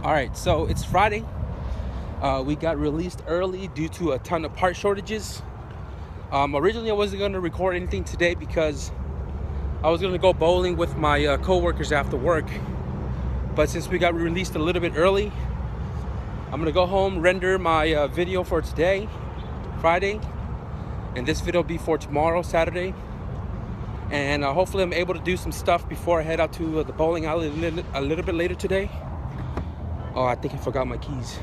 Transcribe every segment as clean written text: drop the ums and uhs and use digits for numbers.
All right, so it's Friday. We got released early due to a ton of part shortages. Originally, I wasn't going to record anything today because I was going to go bowling with my co-workers after work. But since we got released a little bit early, I'm going to go home, render my video for today, Friday. And this video will be for tomorrow, Saturday. And hopefully I'm able to do some stuff before I head out to the bowling alley a little bit later today. Oh, I think I forgot my keys.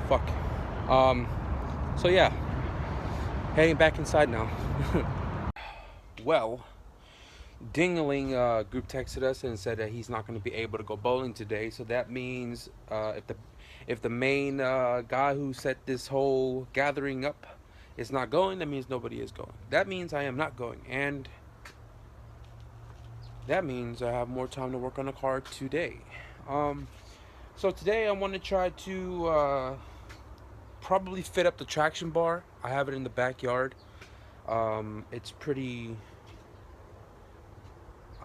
Fuck. So yeah, heading back inside now. Well, Dingling group texted us and said that he's not going to be able to go bowling today. So that means if the main guy who set this whole gathering up is not going, that means nobody is going. That means I am not going, and that means I have more time to work on the car today. So today I want to try to probably fit up the traction bar. I have it in the backyard. It's pretty.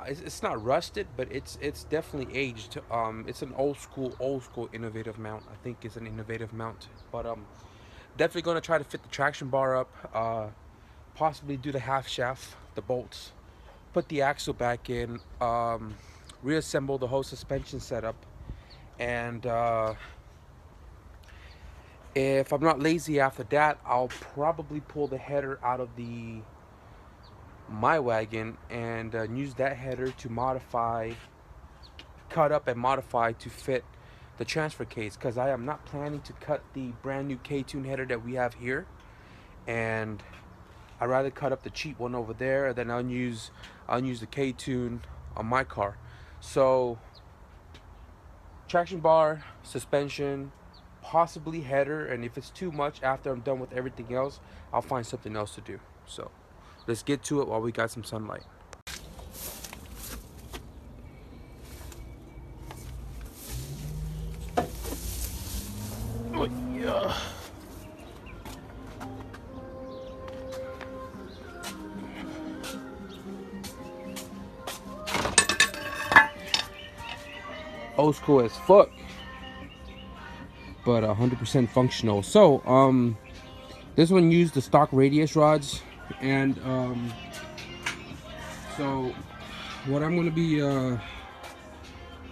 It's not rusted, but it's definitely aged. It's an old school innovative mount. I think it's an innovative mount, but definitely gonna try to fit the traction bar up. Possibly do the half shaft, the bolts, put the axle back in, reassemble the whole suspension setup, and if I'm not lazy after that, I'll probably pull the header out of my wagon and use that header to cut up and modify to fit the transfer case, because I am not planning to cut the brand new Ktuned header that we have here, and I'd rather cut up the cheap one over there, and then I'll use the Ktuned on my car. So traction bar, suspension, possibly header, and if it's too much after I'm done with everything else, I'll find something else to do. So let's get to it while we got some sunlight. Oh, yeah. Old school as fuck, but 100% functional. So this one used the stock radius rods, and so what I'm gonna be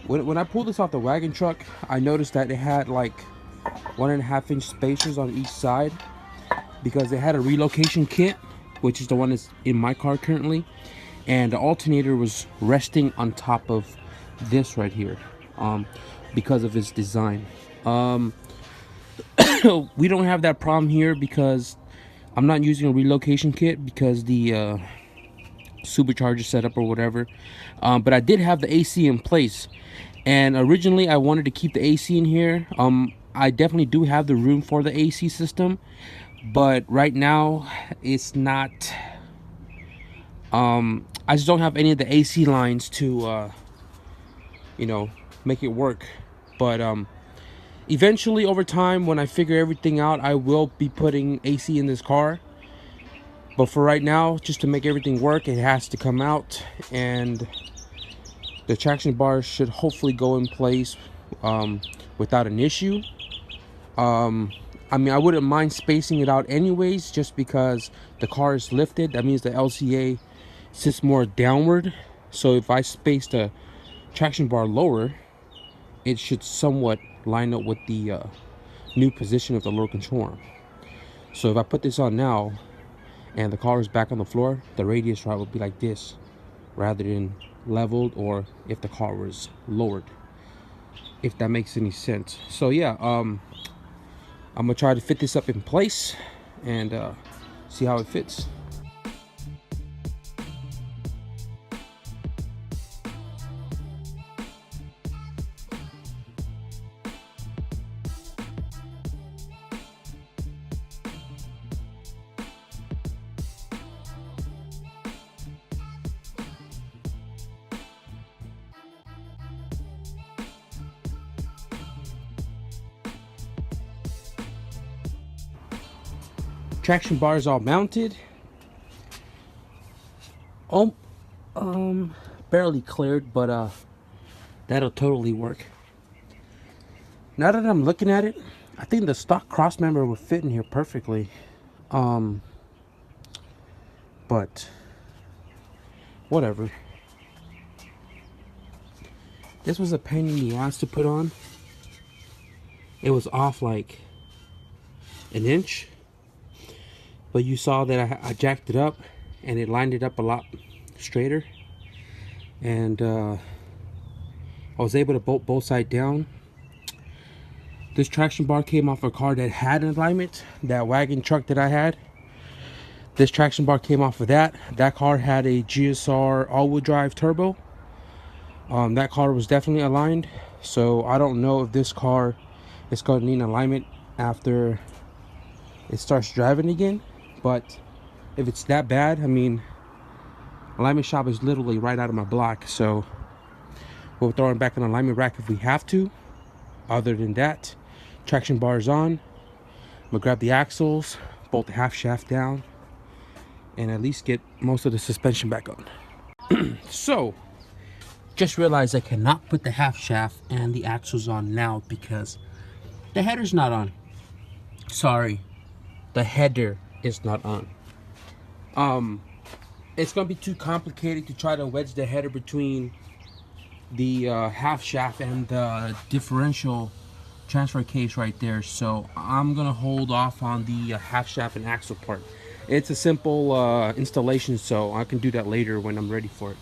when I pulled this off the wagon truck, I noticed that it had like 1.5 inch spacers on each side, because it had a relocation kit, which is the one that's in my car currently, and the alternator was resting on top of this right here, because of its design. We don't have that problem here because I'm not using a relocation kit because the Supercharged setup or whatever, but I did have the AC in place, and originally I wanted to keep the AC in here. I definitely do have the room for the AC system, but right now it's not. I just don't have any of the AC lines to make it work. But eventually, over time, when I figure everything out, I will be putting AC in this car. But for right now, just to make everything work, it has to come out, and the traction bar should hopefully go in place without an issue. I mean, I wouldn't mind spacing it out anyways, just because the car is lifted. That means the LCA sits more downward. So if I space the traction bar lower, it should somewhat line up with the new position of the lower control arm. So if I put this on now and the car is back on the floor, the radius rod would be like this rather than leveled, or if the car was lowered, if that makes any sense. So yeah, I'm gonna try to fit this up in place and see how it fits. Traction bar is all mounted. Oh, barely cleared, but that'll totally work. Now that I'm looking at it, I think the stock cross member would fit in here perfectly. But whatever. This was a pain in the ass to put on. It was off like an inch, but you saw that I jacked it up and it lined it up a lot straighter, and I was able to bolt both sides down. This traction bar came off a car that had an alignment, that wagon truck that I had. This traction bar came off of that. That car had a GSR all-wheel drive turbo. That car was definitely aligned, so I don't know if this car is going to need alignment after it starts driving again. But if it's that bad, I mean, alignment shop is literally right out of my block, so we'll throw it back in an alignment rack if we have to. Other than that, traction bar is on. I'm gonna grab the axles, bolt the half shaft down, and at least get most of the suspension back on. So just realized I cannot put the half shaft and the axles on now because the header's not on. Sorry, the header is not on. It's gonna be too complicated to try to wedge the header between the half shaft and the differential transfer case right there, so I'm gonna hold off on the half shaft and axle part. It's a simple installation, so I can do that later when I'm ready for it.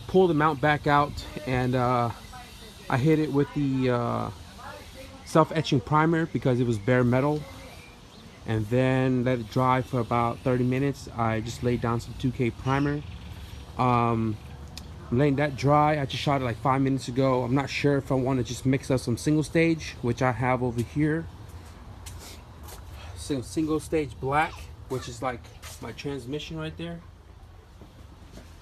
Pull the mount back out, and I hit it with the self-etching primer because it was bare metal, and then let it dry for about 30 minutes. I just laid down some 2K primer. I'm letting that dry. I just shot it like 5 minutes ago. I'm not sure if I want to just mix up some single stage, which I have over here. Some single stage black, which is like my transmission right there,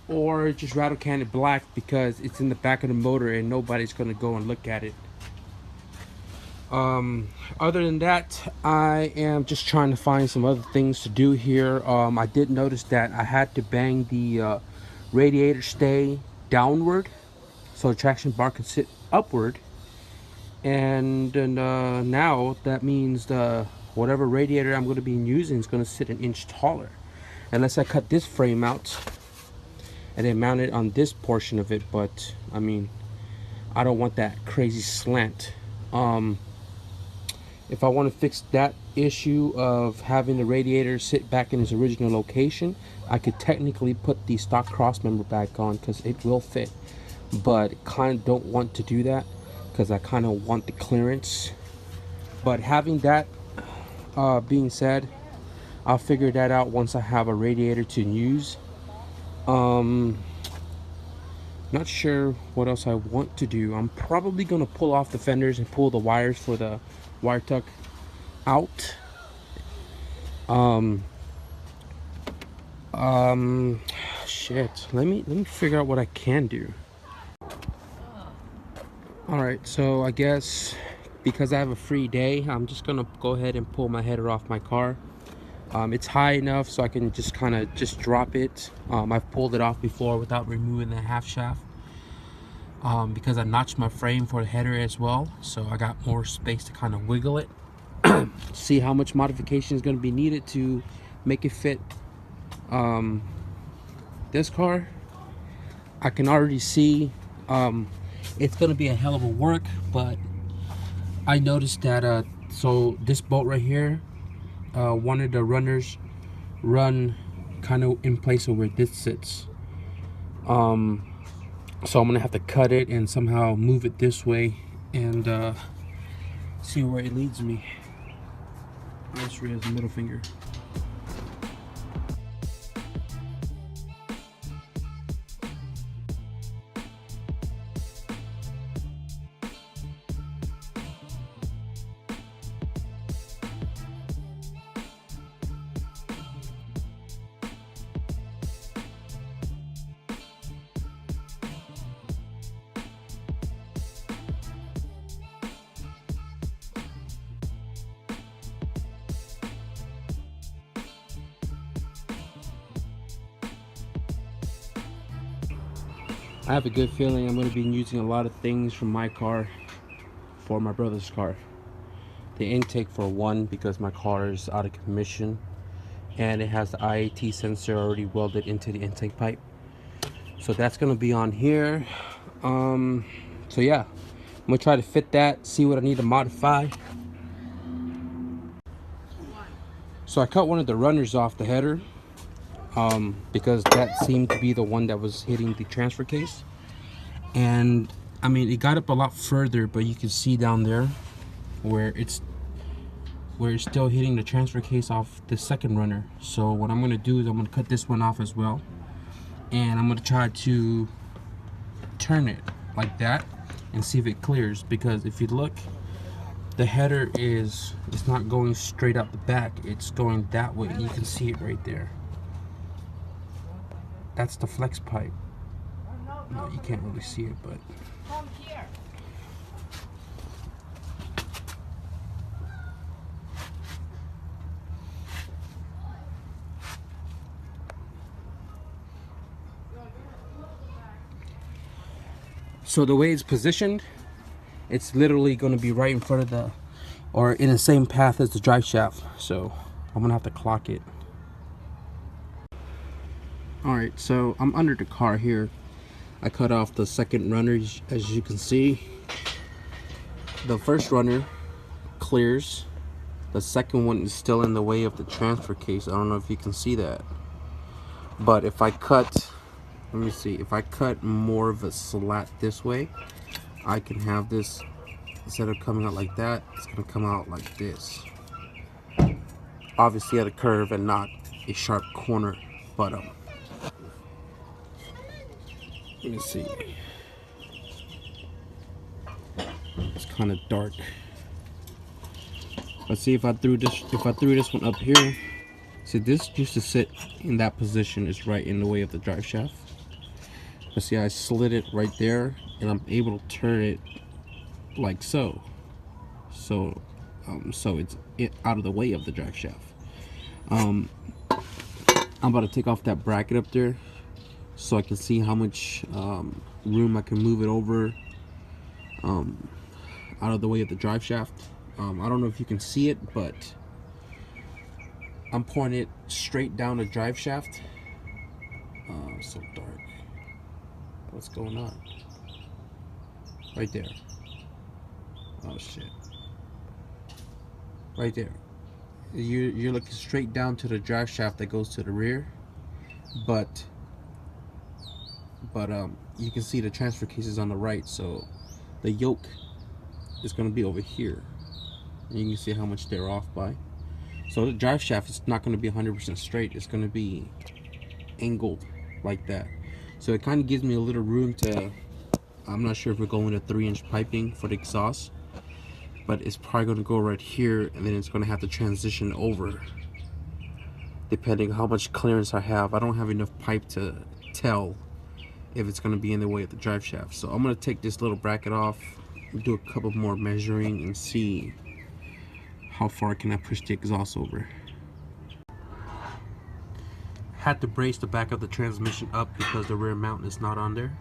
or just rattle can it black because it's in the back of the motor and nobody's gonna go and look at it. Other than that, I am just trying to find some other things to do here. I did notice that I had to bang the radiator stay downward so the traction bar can sit upward, and now that means the whatever radiator I'm going to be using is going to sit an inch taller, unless I cut this frame out and then mount it on this portion of it. But I mean, I don't want that crazy slant. If I want to fix that issue of having the radiator sit back in its original location, I could technically put the stock cross member back on because it will fit, but kind of don't want to do that because I kind of want the clearance. But having that being said, I'll figure that out once I have a radiator to use. Not sure what else I want to do. I'm probably going to pull off the fenders and pull the wires for the wire tuck out. Shit, let me figure out what I can do. All right, so I guess because I have a free day, I'm just gonna go ahead and pull my header off my car. It's high enough so I can just kind of just drop it. I've pulled it off before without removing the half shaft, because I notched my frame for the header as well, so I got more space to kind of wiggle it. See how much modification is going to be needed to make it fit this car. I can already see it's going to be a hell of a work, but I noticed that so this bolt right here, one of the runners run kind of in place of where this sits. So I'm gonna have to cut it and somehow move it this way and see where it leads me. Let's raise the middle finger. I have a good feeling I'm going to be using a lot of things from my car for my brother's car. the intake for one because my car is out of commission, and it has the IAT sensor already welded into the intake pipe. So that's gonna be on here. So yeah, I'm gonna try to fit that, see what I need to modify. So I cut one of the runners off the header, because that seemed to be the one that was hitting the transfer case. And I mean, it got up a lot further, but you can see down there where it's still hitting the transfer case off the second runner. So what I'm gonna do is I'm gonna cut this one off as well, and I'm gonna try to turn it like that and see if it clears, because if you look, the header it's not going straight out the back, it's going that way. You can see it right there. That's the flex pipe. No, you can't really see it, but so the way it's positioned, it's literally going to be right in front of the, or in the same path as the drive shaft. So I'm gonna have to clock it. Alright, so I'm under the car here. I cut off the second runner. As you can see, the first runner clears. The second one is still in the way of the transfer case. I don't know if you can see that, but if I cut, let me see, if I cut more of a slat this way, I can have this, instead of coming out like that, it's gonna come out like this, obviously at a curve and not a sharp corner. But let me see, it's kind of dark. Let's see, if I threw this one up here, see, this used to sit in that position, is right in the way of the drive shaft. But see, I slid it right there, and I'm able to turn it like so. So it's out of the way of the drive shaft. I'm about to take off that bracket up there so I can see how much room I can move it over, out of the way of the drive shaft. I don't know if you can see it, but I'm pouring it straight down the drive shaft. So dark. What's going on? Right there. Oh shit. Right there. You're looking straight down to the drive shaft that goes to the rear, but you can see the transfer case is on the right, so the yoke is going to be over here. And you can see how much they're off by. So the drive shaft is not going to be 100% straight. It's going to be angled like that. So it kind of gives me a little room to, I'm not sure if we're going to 3-inch piping for the exhaust, but it's probably going to go right here, and then it's going to have to transition over depending how much clearance I have. I don't have enough pipe to tell if it's going to be in the way of the drive shaft. So I'm going to take this little bracket off, do a couple more measuring, and see how far can I push the exhaust over. Had to brace the back of the transmission up because the rear mount is not on there.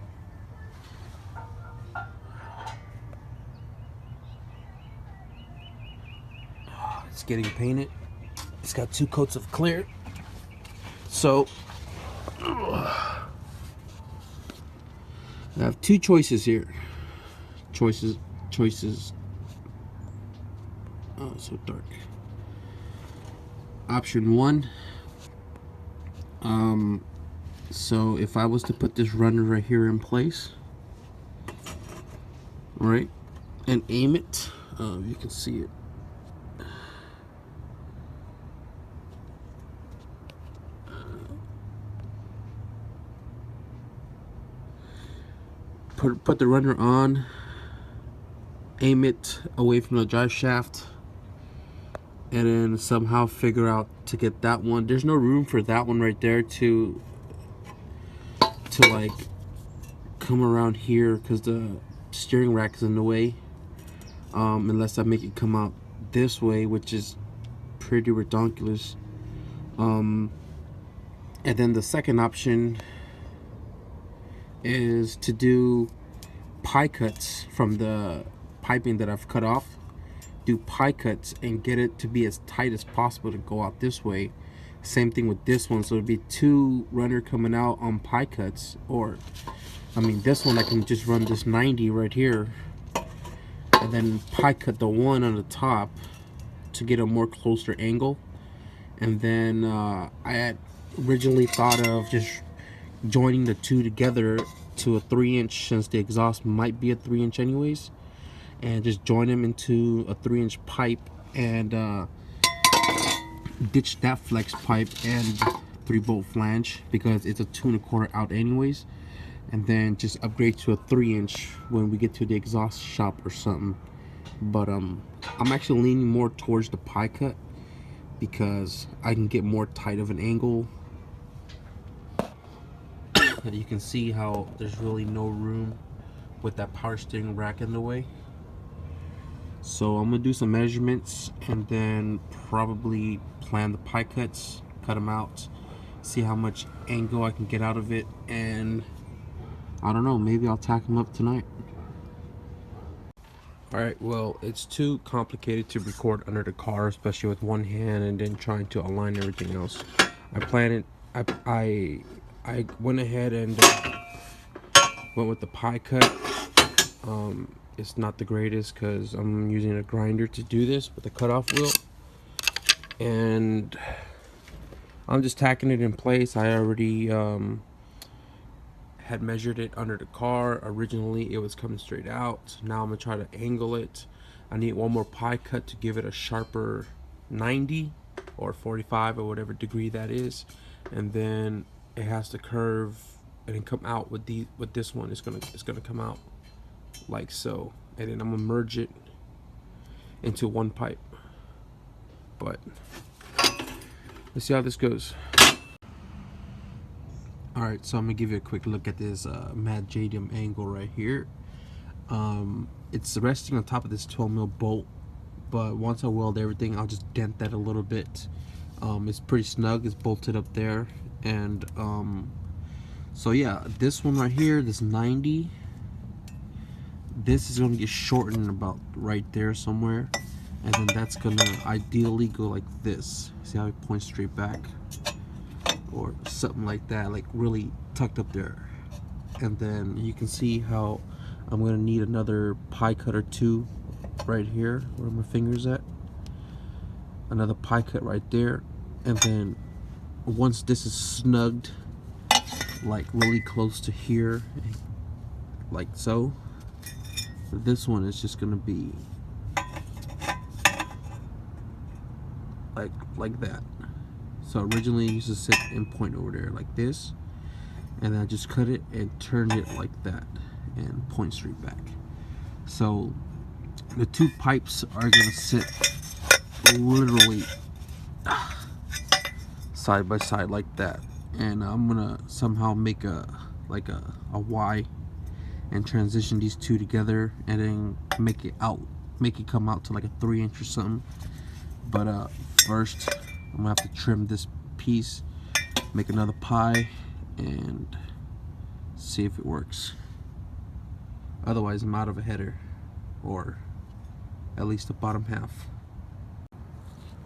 It's getting painted. It's got 2 coats of clear. So I have 2 choices here. Choices. Oh, it's so dark. Option 1. So if I was to put this runner right here in place, right, and aim it, you can see it. Put the runner on, aim it away from the drive shaft, and then somehow figure out to get that one. There's no room for that one right there to like come around here because the steering rack is in the way, unless I make it come out this way, which is pretty ridiculous. And then the second option is to do pie cuts from the piping that I've cut off, do pie cuts and get it to be as tight as possible to go out this way. Same thing with this one, so it'd be two runner coming out on pie cuts, or I mean this one I can just run this 90 right here and then pie cut the one on the top to get a more closer angle. And then I had originally thought of just joining the two together to a 3-inch, since the exhaust might be a 3-inch anyways, and just join them into a 3-inch pipe and ditch that flex pipe and 3-bolt flange because it's a 2 1/4 out anyways, and then just upgrade to a 3-inch when we get to the exhaust shop or something. But I'm actually leaning more towards the pie cut because I can get more tight of an angle. You can see how there's really no room with that power steering rack in the way. So I'm gonna do some measurements and then probably plan the pie cuts, cut them out, see how much angle I can get out of it, and I don't know, maybe I'll tack them up tonight. Alright, well, it's too complicated to record under the car, especially with one hand and then trying to align everything else. I went ahead and went with the pie cut. It's not the greatest because I'm using a grinder to do this with a cutoff wheel, and I'm just tacking it in place. I already had measured it under the car. Originally it was coming straight out. Now I'm gonna try to angle it. I need one more pie cut to give it a sharper 90 or 45 or whatever degree that is, and then it has to curve and then come out with this one. It's gonna come out like so, and then I'm gonna merge it into one pipe. But let's see how this goes. Alright, so I'm gonna give you a quick look at this matte jadium angle right here. It's resting on top of this 12mm bolt, but once I weld everything I'll just dent that a little bit. It's pretty snug, it's bolted up there, and so yeah, this one right here, this 90, this is going to get shortened about right there somewhere, and then that's going to ideally go like this. See how it points straight back, or something like that, like really tucked up there. And then you can see how I'm going to need another pie cut or two right here where my finger's at, another pie cut right there, and then once this is snugged like really close to here like so, this one is just gonna be like that. So originally it used to sit and point over there like this, and then I just cut it and turned it like that and point straight back. So the two pipes are gonna sit literally side by side like that, and I'm gonna somehow make a Y and transition these two together, and then make it come out to like a 3-inch or something. But first I'm gonna have to trim this piece, make another pie, and see if it works. Otherwise I'm out of a header, or at least the bottom half.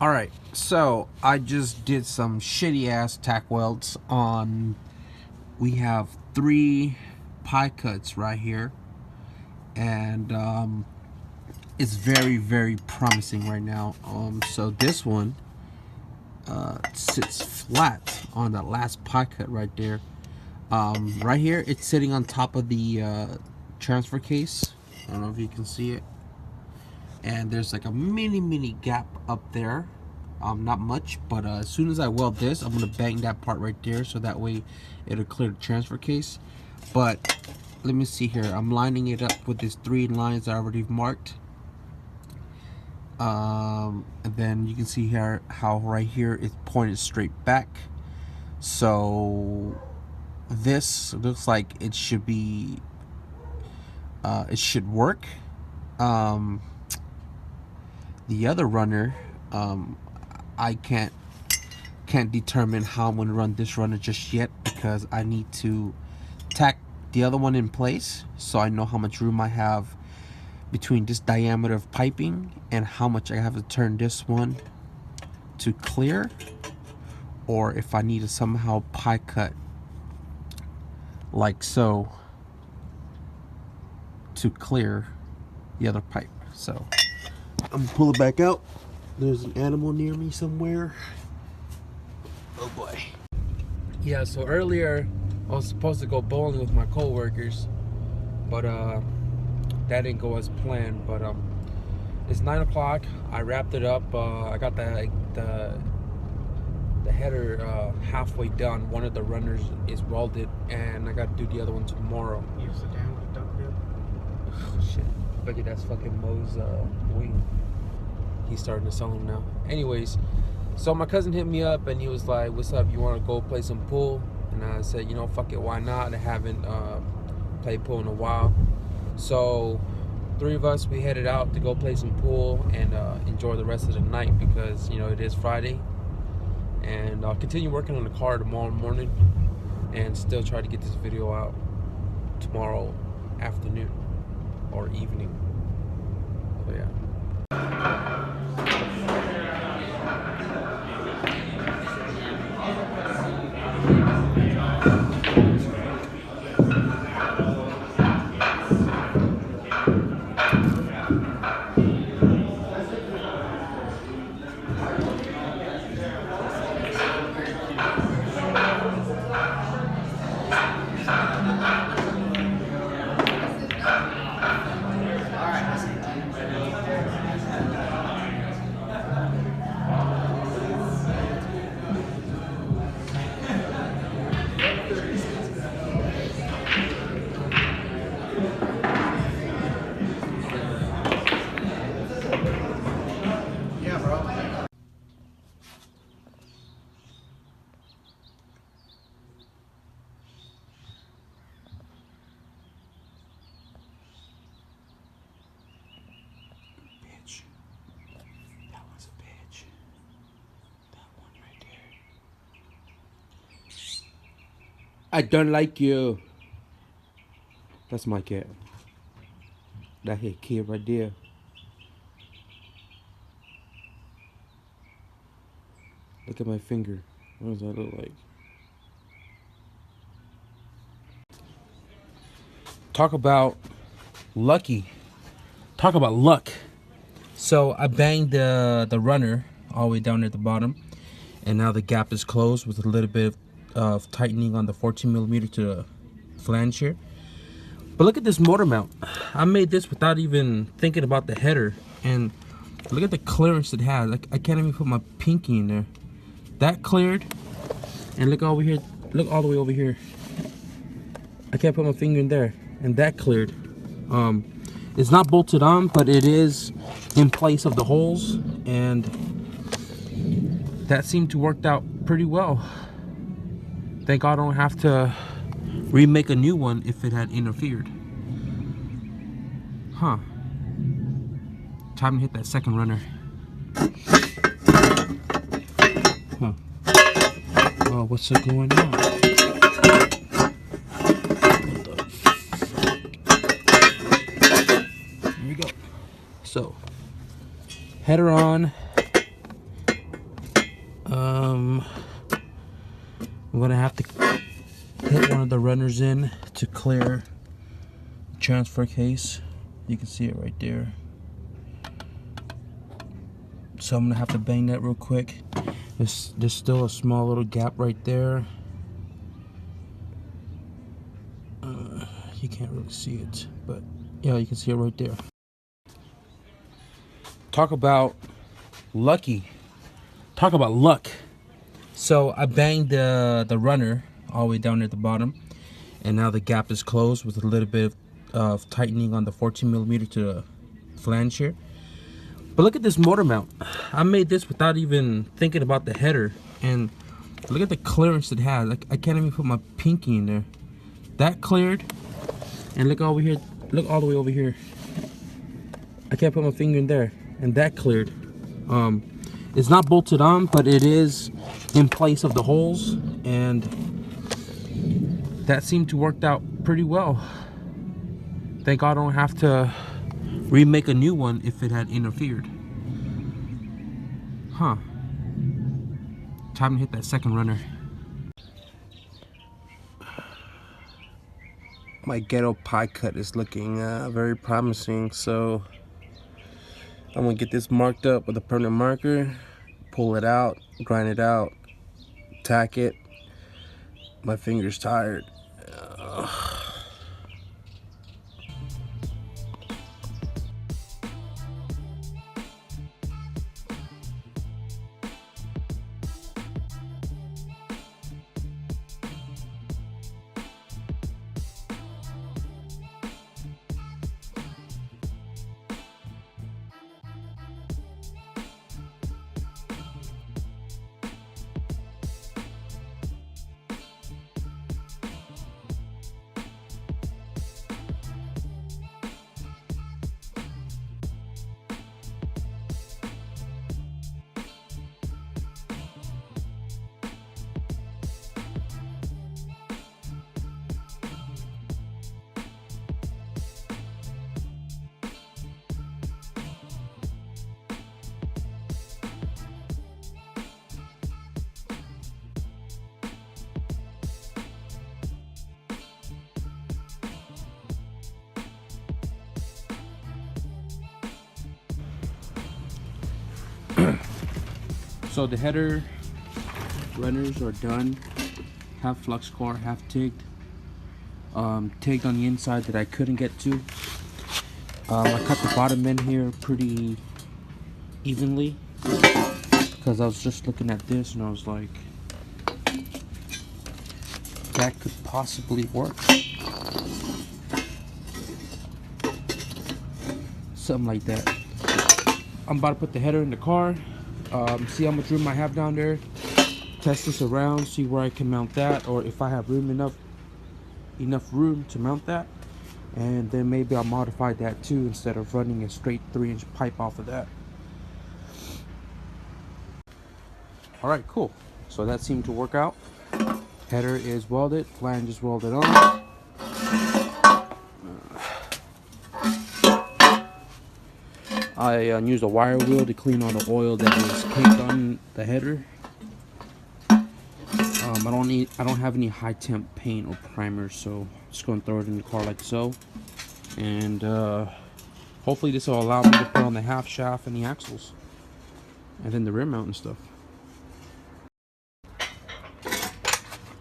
Alright, so I just did some shitty ass tack welds on. We have 3 pie cuts right here, and it's very promising right now. So this one sits flat on that last pie cut right there. Right here it's sitting on top of the transfer case. I don't know if you can see it, and there's like a mini gap up there. Not much, but as soon as I weld this, I'm gonna bang that part right there, so that way it'll clear the transfer case. But let me see here, I'm lining it up with these 3 lines I already marked, and then you can see here how right here it's pointed straight back. So this looks like it should be it should work. The other runner, I can't determine how I'm gonna run this runner just yet, because I need to tack the other one in place so I know how much room I have between this diameter of piping and how much I have to turn this one to clear, or if I need to somehow pie cut like so to clear the other pipe. So I'm gonna pull it back out. There's an animal near me somewhere. Oh boy. Yeah, so earlier I was supposed to go bowling with my co-workers, but that didn't go as planned. But it's 9 o'clock. I wrapped it up. I got the header halfway done. One of the runners is welded, and I got to do the other one tomorrow. You sit down with the duck bill? Oh shit! I figured that's fucking Mo's wing. He's starting to sell him now. Anyways, so my cousin hit me up and he was like, "What's up? You want to go play some pool?" And I said, "You know, fuck it, why not? I haven't played pool in a while." So 3 of us, we headed out to go play some pool and enjoy the rest of the night, because you know it is Friday. And I'll continue working on the car tomorrow morning and still try to get this video out tomorrow afternoon or evening. So yeah. That one's a bitch. That one right there. I don't like you. That's my cat. That here kid right there. Look at my finger. What does that look like? Talk about lucky. Talk about luck. So I banged the runner all the way down at the bottom, and now the gap is closed with a little bit of tightening on the 14mm to the flange here. But look at this motor mount. I made this without even thinking about the header, and look at the clearance it has. I can't even put my pinky in there. That cleared, and look over here. Look all the way over here. I can't put my finger in there, and that cleared. It's not bolted on, but it is in place of the holes, and that seemed to work out pretty well. Thank God I don't have to remake a new one if it had interfered. Huh. Time to hit that second runner. Huh. Oh, what's going on? Here we go. So, header on. I'm gonna have to hit one of the runners in to clear the transfer case. You can see it right there. So I'm gonna have to bang that real quick. There's still a small little gap right there. You can't really see it, but yeah, you can see it right there. Talk about lucky. Talk about luck. So I banged the runner all the way down at the bottom, and now the gap is closed with a little bit of tightening on the 14mm to the flange here. But look at this motor mount. I made this without even thinking about the header, and look at the clearance it has. I can't even put my pinky in there. That cleared, and look over here. Look all the way over here. I can't put my finger in there, and that cleared. It's not bolted on, but it is in place of the holes, and that seemed to work out pretty well. Thank God I don't have to remake a new one if it had interfered. Huh. Time to hit that second runner. My ghetto pie cut is looking very promising, so I'm gonna get this marked up with a permanent marker, pull it out, grind it out, tack it. My finger's tired. So the header runners are done, half flux core, half tigged. Tigged on the inside that I couldn't get to. I cut the bottom end here pretty evenly because I was just looking at this and I was like, that could possibly work. Something like that. I'm about to put the header in the car, see how much room I have down there, test this around, see where I can mount that, or if I have enough room to mount that, and then maybe I'll modify that too instead of running a straight 3-inch pipe off of that. Alright, cool. So that seemed to work out. Header is welded, flange is welded on. I used a wire wheel to clean all the oil that was caked on the header. I don't have any high temp paint or primer, so I'm just going to throw it in the car like so. And hopefully this will allow me to put on the half shaft and the axles, and then the rear mount and stuff.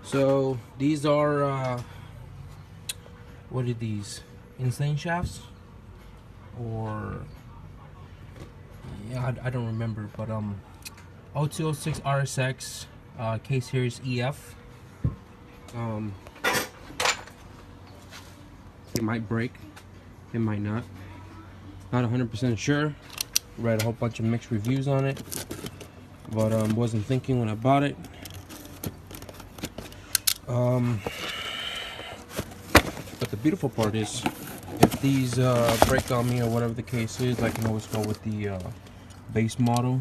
So these are what are these? Insane shafts? Or yeah, I don't remember, but 0206 RSX K series EF. It might break, it might not. Not 100% sure. Read a whole bunch of mixed reviews on it, but wasn't thinking when I bought it. But the beautiful part is, if these break on me or whatever the case is, I can always go with the base model.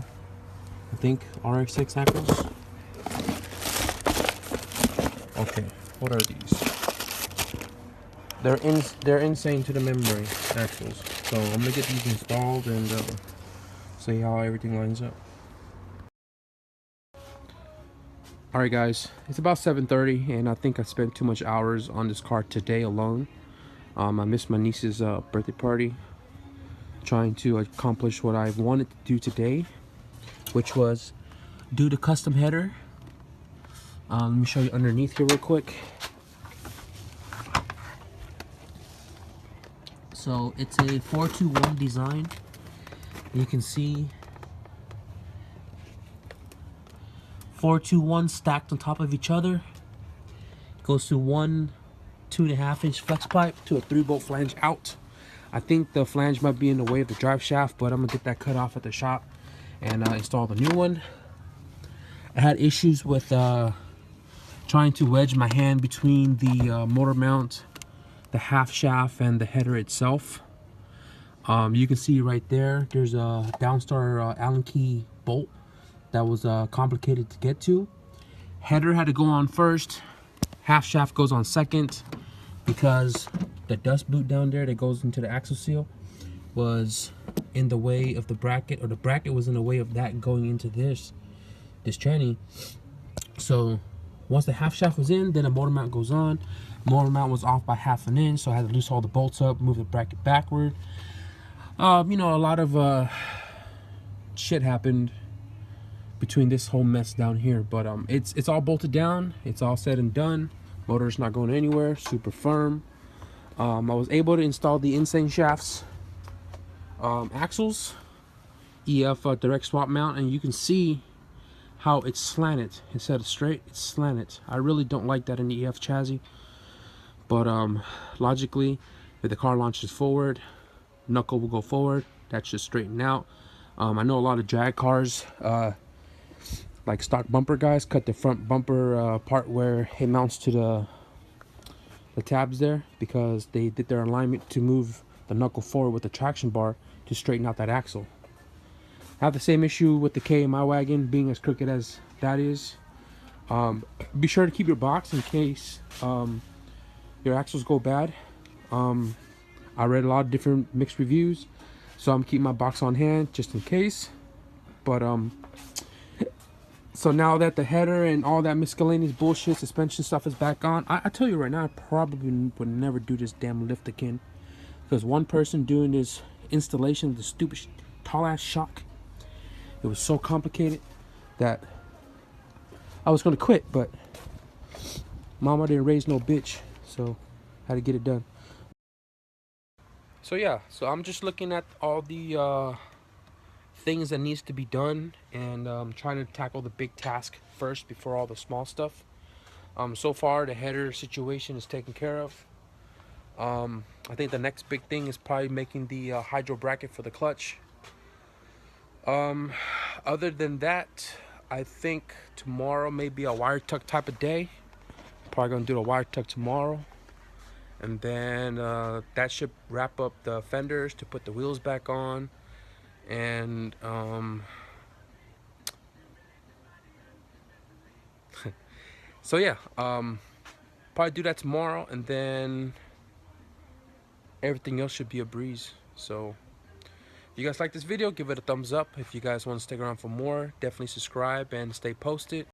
I think RX6 axles. Okay, what are these? They're insane to the membrane axles. So I'm gonna get these installed and see how everything lines up. Alright guys, it's about 7:30 and I think I spent too much hours on this car today alone. I missed my niece's birthday party, trying to accomplish what I wanted to do today, which was do the custom header. Let me show you underneath here real quick. So it's a 421 design. You can see 421 stacked on top of each other. Goes to one 2.5-inch flex pipe to a 3-bolt flange out. I think the flange might be in the way of the drive shaft, but I'm gonna get that cut off at the shop and install the new one. I had issues with trying to wedge my hand between the motor mount, the half shaft, and the header itself. You can see right there, there's a Downstar Allen key bolt that was complicated to get to. Header had to go on first, half shaft goes on second, because the dust boot down there that goes into the axle seal was in the way of the bracket, or the bracket was in the way of that going into this tranny. So once the half shaft was in, then the motor mount goes on. Motor mount was off by 1/2 an inch, so I had to loosen all the bolts up, move the bracket backward. You know, a lot of shit happened between this whole mess down here, but it's all bolted down. It's all said and done. Motor's not going anywhere. Super firm. I was able to install the insane shafts, axles, EF direct swap mount, and you can see how it's slanted. Instead of straight, it's slanted. I really don't like that in the EF chassis, but logically, if the car launches forward, knuckle will go forward. That should straighten out. I know a lot of drag cars, like stock bumper guys, cut the front bumper part where it mounts to the tabs there, because they did their alignment to move the knuckle forward with the traction bar to straighten out that axle. I have the same issue with the K in my wagon, being as crooked as that is. Be sure to keep your box in case your axles go bad. I read a lot of different mixed reviews, so I'm keeping my box on hand just in case. But so now that the header and all that miscellaneous bullshit suspension stuff is back on, I tell you right now, I probably would never do this damn lift again, because one person doing this installation of the stupid tall ass shock, it was so complicated that I was gonna quit, but mama didn't raise no bitch, so I had to get it done. So yeah, so I'm just looking at all the things that needs to be done, and trying to tackle the big task first before all the small stuff. So far the header situation is taken care of. I think the next big thing is probably making the hydro bracket for the clutch. Other than that, I think tomorrow may be a wire tuck type of day. Probably gonna do a wire tuck tomorrow, and then that should wrap up the fenders to put the wheels back on. And so yeah, probably do that tomorrow, and then everything else should be a breeze. So if you guys like this video, give it a thumbs up. If you guys want to stick around for more, definitely subscribe and stay posted.